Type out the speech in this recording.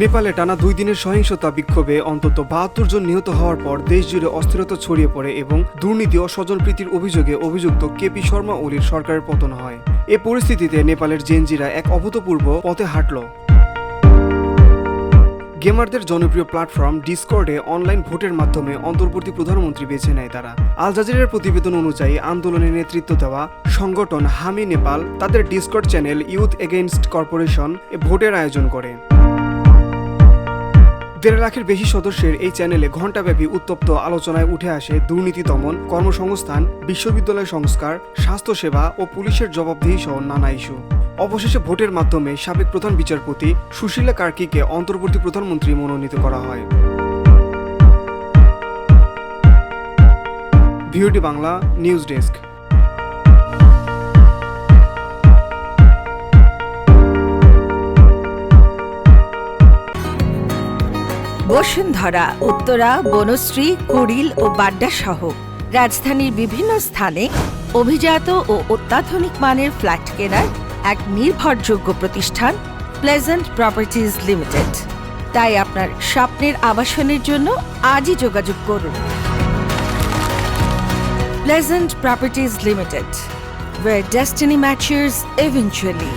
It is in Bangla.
নেপালে টানা 2 দিনের সহিংসতা বিক্ষোভে অন্তত 72 জন নিহত হওয়ার পর দেশ জুড়ে অস্থিরতা ছড়িয়ে পড়ে এবং দুর্নীতি ও স্বজনপ্রীতির অভিযোগে অভিযুক্ত কেপি শর্মা ওলির সরকারের পতন হয়। এ পরিস্থিতিতে নেপালের জেনজিরা এক অভূতপূর্ব পথে হাঁটল। গেমারদের জনপ্রিয় প্ল্যাটফর্ম ডিসকর্ডে অনলাইন ভোটের মাধ্যমে অন্তর্বর্তী প্রধানমন্ত্রী বেছে নেয় তারা। আল জাজিরার প্রতিবেদন অনুযায়ী আন্দোলনে নেতৃত্ব দেওয়া সংগঠন হামি নেপাল তাদের Discord channel youth against corporation এ ভোটের আয়োজন করে। 1.5 লাখের বেশি সদস্যের এই চ্যানেলে ঘণ্টাব্যাপী উত্তপ্ত আলোচনায় উঠে আসে দুর্নীতি দমন, কর্মসংস্থান, বিশ্ববিদ্যালয় সংস্কার, স্বাস্থ্যসেবা ও পুলিশের জবাবদিহি সহ নানা ইস্যু। অবশেষে ভোটের মাধ্যমে সাবেক প্রধান বিচারপতি সুশীলা কার্কিকে অন্তর্বর্তী প্রধানমন্ত্রী মনোনীত করা হয়। VOD Bangla news desk. Bashundhara, Uttara, Banasree, Kuril ও বাড্ডা সহ রাজধানীর বিভিন্ন স্থানে অভিজাত ও অত্যাধুনিক মানের ফ্ল্যাট কেনার এক নির্ভরযোগ্য প্রতিষ্ঠান প্লেজেন্ট প্রপার্টিজ লিমিটেড। তাই আপনার স্বপ্নের আবাসনের জন্য আজই যোগাযোগ করুন। Pleasant properties limited, where destiny matches eventually.